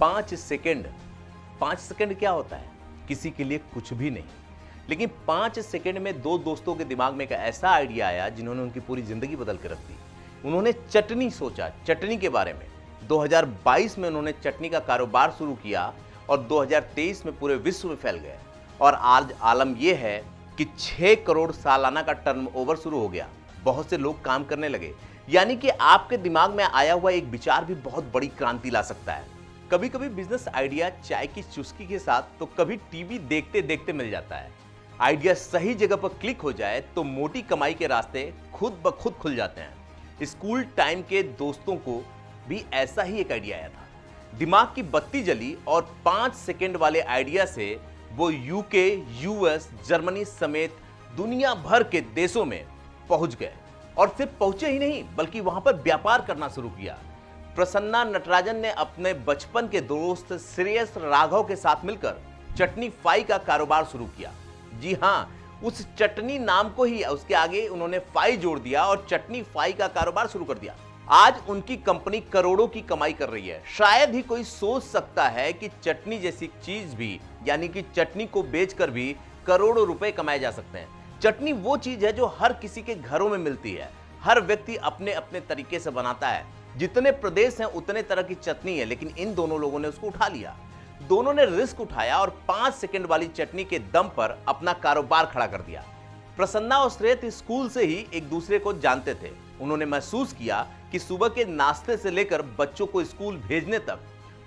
5 second, 5 second क्या होता है? किसी के लिए कुछ भी नहीं, लेकिन 5 सेकंड में दो दोस्तों के दिमाग में एक ऐसा आइडिया आया जिन्होंने उनकी पूरी जिंदगी बदल के रख दी। उन्होंने चटनी सोचा, चटनी के बारे में। 2022 में उन्होंने चटनी का कारोबार शुरू किया और 2023 में पूरे विश्व में फैल गए। और आज आलम यह है कि 6 करोड़ सालाना का टर्नओवर शुरू हो गया। बहुत से लोग काम करने लगे। यानी कि आपके दिमाग में आया हुआ एक विचार भी बहुत बड़ी क्रांति ला सकता है। कभी कभी बिजनेस आइडिया चाय की चुस्की के साथ, तो कभी टीवी देखते देखते मिल जाता है। आइडिया सही जगह पर क्लिक हो जाए तो मोटी कमाई के रास्ते खुद ब खुद खुल जाते हैं। स्कूल टाइम के दोस्तों को भी ऐसा ही एक आइडिया आया था। दिमाग की बत्ती जली और 5 सेकंड वाले आइडिया से वो यूके, यूएस, जर्मनी समेत दुनिया भर के देशों में पहुंच गए। और सिर्फ पहुंचे ही नहीं, बल्कि वहां पर व्यापार करना शुरू किया। प्रसन्ना नटराजन ने अपने बचपन के दोस्त श्रेयस राघव के साथ मिलकर चटनी फाई का कारोबार शुरू किया। जी हां, उस चटनी नाम को ही उसके आगे उन्होंने फाई जोड़ दिया और चटनी फाई का कारोबार शुरू कर दिया। आज उनकी कंपनी करोड़ों की कमाई कर रही है। शायद ही कोई सोच सकता है कि चटनी जैसी चीज भी, यानी कि चटनी को बेचकर भी करोड़ों रुपए कमाए जा सकते हैं। चटनी वो चीज है जो हर किसी के घरों में मिलती है। हर व्यक्ति अपने अपने तरीके से बनाता है। जितने प्रदेश हैं उतने तरह की चटनी है, लेकिन इन दोनों लोगों ने उसको उठा लिया। दोनों ने रिस्क उठाया और 5 सेकंड वाली चटनी के दम पर अपना कारोबार खड़ा कर दिया। प्रसन्ना और श्रेयस स्कूल से ही एक दूसरे को जानते थे। उन्होंने महसूस किया कि सुबह के नाश्ते से लेकर बच्चों को स्कूल भेजने तक,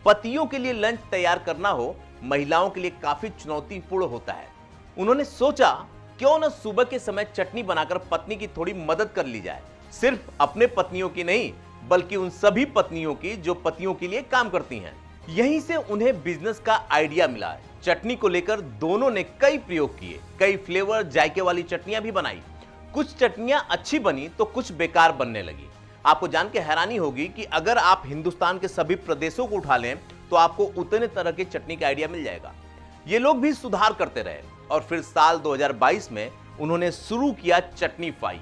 पतियों के लिए लंच तैयार करना हो, महिलाओं के लिए काफी चुनौतीपूर्ण होता है। उन्होंने सोचा क्यों न सुबह के समय चटनी बनाकर पत्नी की थोड़ी मदद कर ली जाए। सिर्फ अपने पत्नियों की नहीं, बल्कि उन सभी पत्नियों की जो पतियों के लिए काम करती हैं। यहीं से उन्हें बिजनेस का आइडिया मिला। चटनी को लेकर दोनों ने कई प्रयोग किए, कई फ्लेवर जायके वाली चटनियां भी बनाई। कुछ चटनियां अच्छी बनी तो कुछ बेकार बनने लगी। आपको जान के हैरानी होगी कि अगर आप हिंदुस्तान के सभी प्रदेशों को उठा लें तो आपको उतने तरह के चटनी का आइडिया मिल जाएगा। ये लोग भी सुधार करते रहे और फिर साल 2022 में उन्होंने शुरू किया चटनी फाई।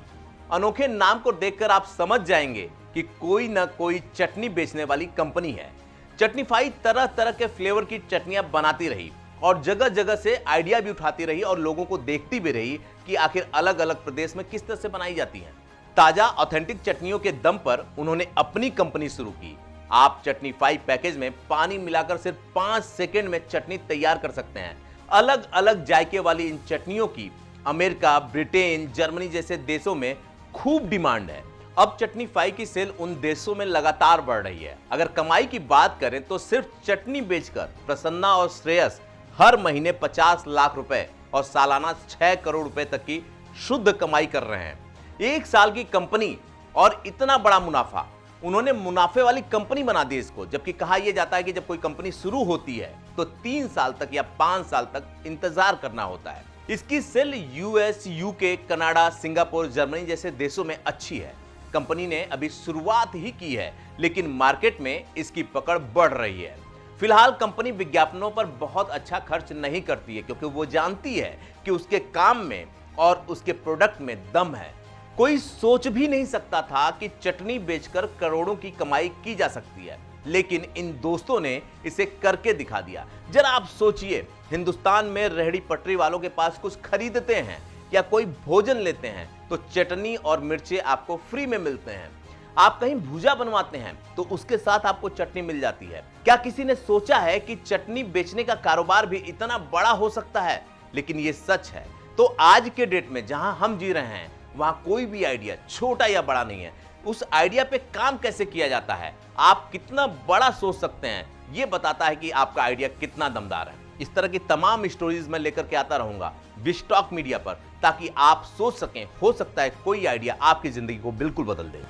अनोखे नाम को देखकर आप समझ जाएंगे कि कोई ना कोई चटनी बेचने वाली कंपनी है। चटनी फाई तरह तरह के फ्लेवर की चटनियां बनाती रही और जगह जगह से आइडिया भी उठाती रही और लोगों को देखती भी रही कि आखिर अलग अलग प्रदेश में किस तरह से बनाई जाती हैं। ताजा ऑथेंटिक चटनियों के दम पर उन्होंने अपनी कंपनी शुरू की। आप चटनी फाई पैकेज में पानी मिलाकर सिर्फ 5 सेकंड में चटनी तैयार कर सकते हैं। अलग अलग जायके वाली इन चटनियों की अमेरिका, ब्रिटेन, जर्मनी जैसे देशों में खूब डिमांड है। अब चटनी फाई की सेल उन देशों में लगातार बढ़ रही है। अगर कमाई की बात करें तो सिर्फ चटनी बेचकर प्रसन्ना और श्रेयस हर महीने 50 लाख रुपए और सालाना 6 करोड़ रुपए तक की शुद्ध कमाई कर रहे हैं। 1 साल की कंपनी और इतना बड़ा मुनाफा। उन्होंने मुनाफे वाली कंपनी बना दी इसको, जबकि कहा यह जाता है कि जब कोई कंपनी शुरू होती है तो 3 साल तक या 5 साल तक इंतजार करना होता है। इसकी sale US, UK, Canada, Singapore, Germany जैसे देशों में अच्छी है। कंपनी ने अभी शुरुआत ही की है, लेकिन मार्केट में इसकी पकड़ बढ़ रही है। फिलहाल कंपनी विज्ञापनों पर बहुत अच्छा खर्च नहीं करती है, क्योंकि वो जानती है कि उसके काम में और उसके प्रोडक्ट में दम है। कोई सोच भी नहीं सकता था कि चटनी बेचकर करोड़ों की कमाई की जा सकती है, लेकिन इन दोस्तों ने इसे करके दिखा दिया। जरा आप सोचिए, हिंदुस्तान में रेहड़ी पटरी वालों के पास कुछ खरीदते हैं या कोई भोजन लेते हैं तो चटनी और मिर्चे आपको फ्री में मिलते हैं। आप कहीं भूजा बनवाते हैं तो उसके साथ आपको चटनी मिल जाती है। क्या किसी ने सोचा है कि चटनी बेचने का कारोबार भी इतना बड़ा हो सकता है? लेकिन ये सच है। तो आज के डेट में जहां हम जी रहे हैं, वहां कोई भी आइडिया छोटा या बड़ा नहीं है। उस आइडिया पे काम कैसे किया जाता है, आप कितना बड़ा सोच सकते हैं, ये बताता है कि आपका आइडिया कितना दमदार है। इस तरह की तमाम स्टोरीज मैं लेकर के आता रहूंगा विस्टॉक मीडिया पर, ताकि आप सोच सकें, हो सकता है कोई आइडिया आपकी जिंदगी को बिल्कुल बदल दे।